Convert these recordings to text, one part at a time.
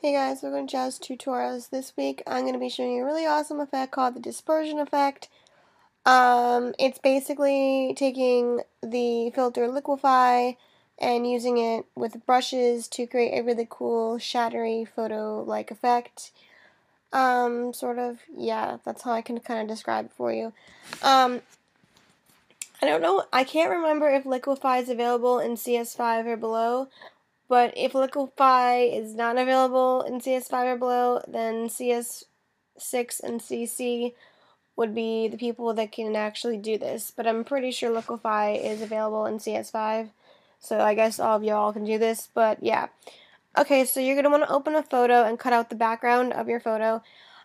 Hey guys, welcome to JazzedTutorials. This week I'm going to be showing you a really awesome effect called the dispersion effect. It's basically taking the filter liquify and using it with brushes to create a really cool shattery photo-like effect. Sort of, yeah, that's how I can kind of describe it for you. I don't know, I can't remember if liquify is available in CS5 or below. But if liquify is not available in CS5 or below, then CS6 and CC would be the people that can actually do this. But I'm pretty sure liquify is available in CS5, so I guess all of y'all can do this, but yeah. Okay, so you're going to want to open a photo and cut out the background of your photo.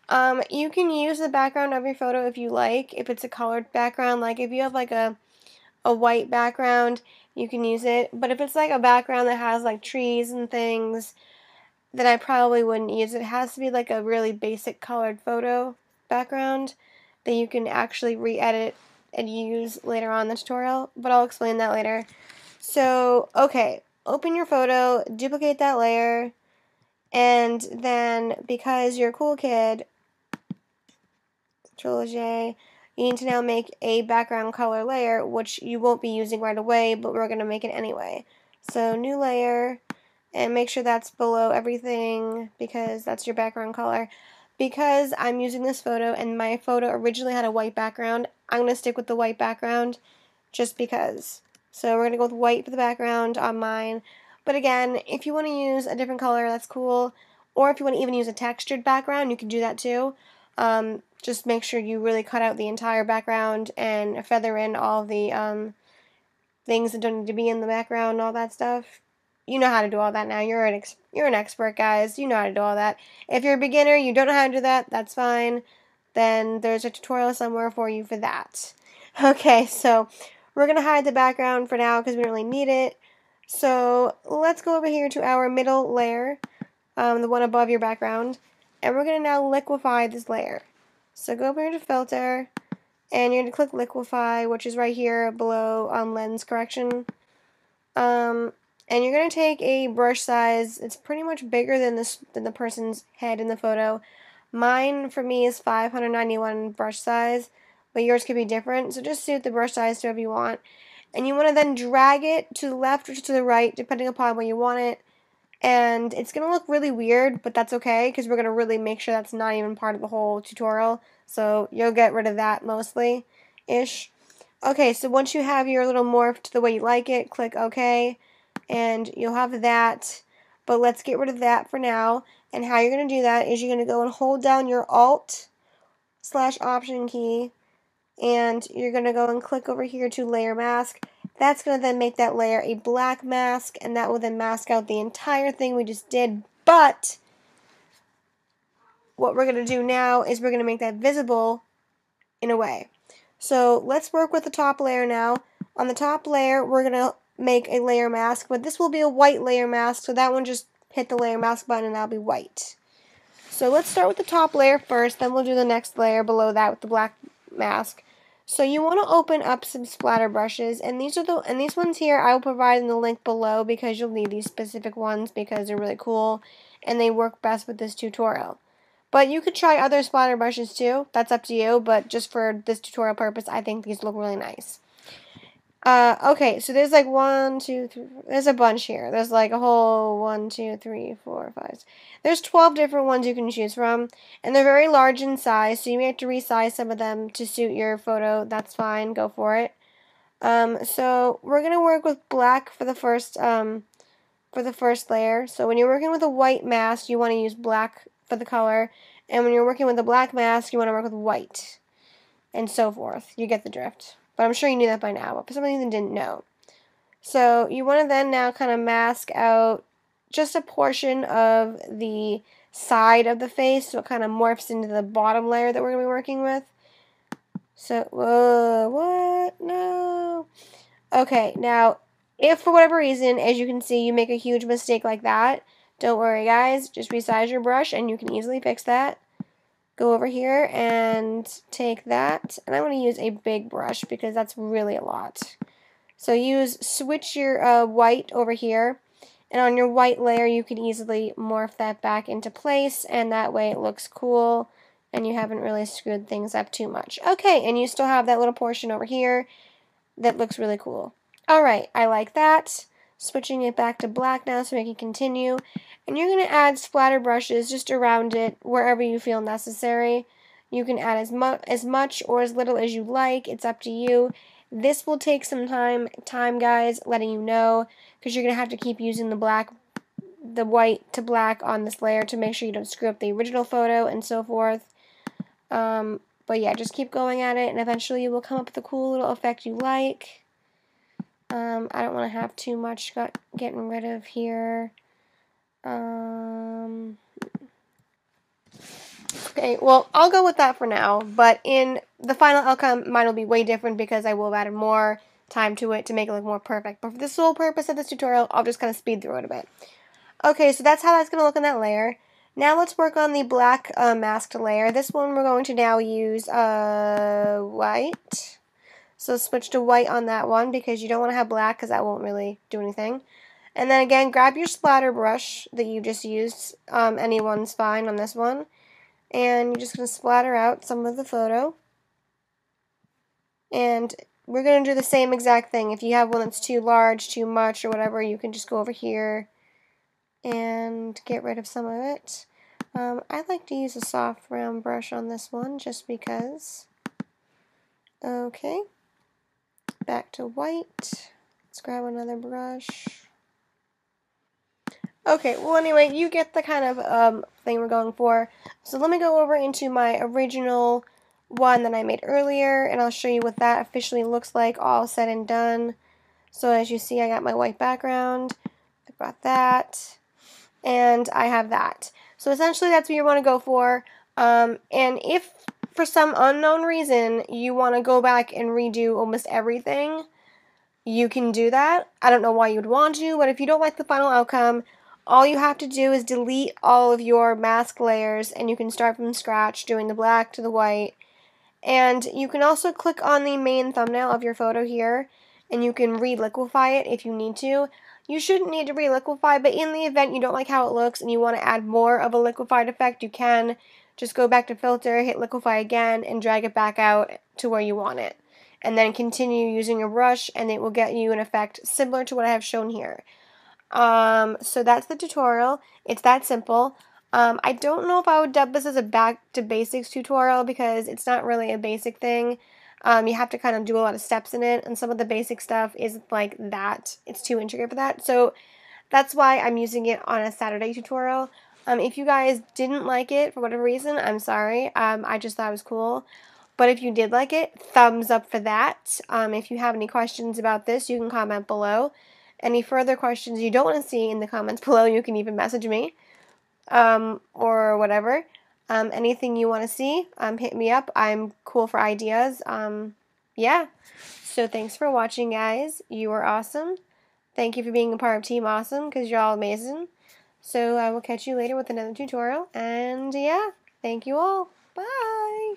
You can use the background of your photo if you like, if it's a colored background, like if you have like a white background, you can use it. But if it's like a background that has like trees and things, then I probably wouldn't use it. It has to be like a really basic colored photo background that you can actually re-edit and use later on in the tutorial, but I'll explain that later. So, okay, open your photo, duplicate that layer, and then because you're a cool kid, Control-J, you need to now make a background color layer, which you won't be using right away, but we're going to make it anyway. So new layer, and make sure that's below everything because that's your background color. Because I'm using this photo and my photo originally had a white background, I'm going to stick with the white background just because. So we're going to go with white for the background on mine. But again, if you want to use a different color, that's cool. Or if you want to even use a textured background, you can do that too. Just make sure you really cut out the entire background and feather in all the things that don't need to be in the background and all that stuff. You know how to do all that now. You're an expert, guys. You know how to do all that. If you're a beginner, you don't know how to do that, that's fine. Then there's a tutorial somewhere for you for that. Okay, so we're going to hide the background for now because we don't really need it. So let's go over here to our middle layer, the one above your background, and we're going to now liquify this layer. So go over here to filter, and you're going to click liquify, which is right here below lens correction. And you're going to take a brush size. It's pretty much bigger than the person's head in the photo. Mine, for me, is 591 brush size, but yours could be different. So just suit the brush size to whatever you want. And you want to then drag it to the left or to the right, depending upon where you want it. And it's going to look really weird, but that's okay, because we're going to really make sure that's not even part of the whole tutorial. So you'll get rid of that mostly-ish. Okay, so once you have your little morph to the way you like it, click OK, and you'll have that. But let's get rid of that for now. And how you're going to do that is you're going to go and hold down your Alt/Option key, and you're going to go and click over here to Layer Mask. That's going to then make that layer a black mask, and that will then mask out the entire thing we just did. But what we're going to do now is we're going to make that visible in a way. So let's work with the top layer now. On the top layer, we're going to make a layer mask, but this will be a white layer mask, so that one just hit the layer mask button and that'll be white. So let's start with the top layer first, then we'll do the next layer below that with the black mask. So you want to open up some splatter brushes, and these ones here I will provide in the link below because you'll need these specific ones because they're really cool and they work best with this tutorial. But you could try other splatter brushes too, that's up to you, but just for this tutorial purpose I think these look really nice. Okay, so there's like 1, 2, 3, 4, there's a bunch here. There's like a whole 1, 2, 3, 4, 5. There's 12 different ones you can choose from, and they're very large in size, so you may have to resize some of them to suit your photo. That's fine, go for it. So we're gonna work with black for the first layer. So when you're working with a white mask, you want to use black for the color, and when you're working with a black mask, you want to work with white, and so forth. You get the drift. But I'm sure you knew that by now, but for some reason you didn't know. So you want to then now kind of mask out just a portion of the side of the face, so it kind of morphs into the bottom layer that we're going to be working with. So, whoa, what? No. Okay, now, if for whatever reason, as you can see, you make a huge mistake like that, don't worry guys, just resize your brush and you can easily fix that. Go over here and take that, and I'm going to use a big brush because that's really a lot. So switch your white over here, And on your white layer, you can easily morph that back into place, and that way it looks cool, and you haven't really screwed things up too much. Okay, and you still have that little portion over here that looks really cool. Alright, I like that. Switching it back to black now so we can continue. And you're going to add splatter brushes just around it wherever you feel necessary. You can add as much or as little as you like. It's up to you. This will take some time guys, letting you know, because you're going to have to keep using the white to black on this layer to make sure you don't screw up the original photo and so forth. But yeah, just keep going at it, and eventually you will come up with a cool little effect you like. I don't want to have too much getting rid of here. Okay, well, I'll go with that for now, but in the final outcome, mine will be way different because I will have added more time to it to make it look more perfect. But for the sole purpose of this tutorial, I'll just kind of speed through it a bit. Okay, so that's how that's going to look in that layer. Now let's work on the black masked layer. This one we're going to now use white. So switch to white on that one because you don't want to have black because that won't really do anything. And then again, grab your splatter brush that you just used. Anyone's fine on this one. And you're just going to splatter out some of the photo. And we're going to do the same exact thing. If you have one that's too large, too much, or whatever, you can just go over here and get rid of some of it. I like to use a soft round brush on this one just because. Okay. Back to white. Let's grab another brush. Okay, well anyway, you get the kind of thing we're going for. So let me go over into my original one that I made earlier, and I'll show you what that officially looks like all said and done. So as you see, I got my white background, I've got that, and I have that. So essentially that's what you want to go for. And if for some unknown reason you want to go back and redo almost everything, you can do that. I don't know why you'd want to, but if you don't like the final outcome, all you have to do is delete all of your mask layers, and you can start from scratch doing the black to the white. And you can also click on the main thumbnail of your photo here, and you can re-liquify it if you need to. You shouldn't need to re-liquify, but in the event you don't like how it looks and you want to add more of a liquefied effect, you can just go back to filter, hit liquify again, and drag it back out to where you want it. And then continue using a brush, and it will get you an effect similar to what I have shown here. So that's the tutorial. It's that simple. I don't know if I would dub this as a back to basics tutorial because it's not really a basic thing. You have to kind of do a lot of steps in it, and some of the basic stuff is like that. It's too intricate for that. So that's why I'm using it on a Saturday tutorial. If you guys didn't like it for whatever reason, I'm sorry. I just thought it was cool. But if you did like it, thumbs up for that. If you have any questions about this, you can comment below. Any further questions you don't want to see in the comments below, you can even message me, or whatever. Anything you want to see, hit me up. I'm cool for ideas. Yeah. So thanks for watching, guys. You are awesome. Thank you for being a part of Team Awesome, because you're all amazing. So I will catch you later with another tutorial. And yeah, thank you all. Bye.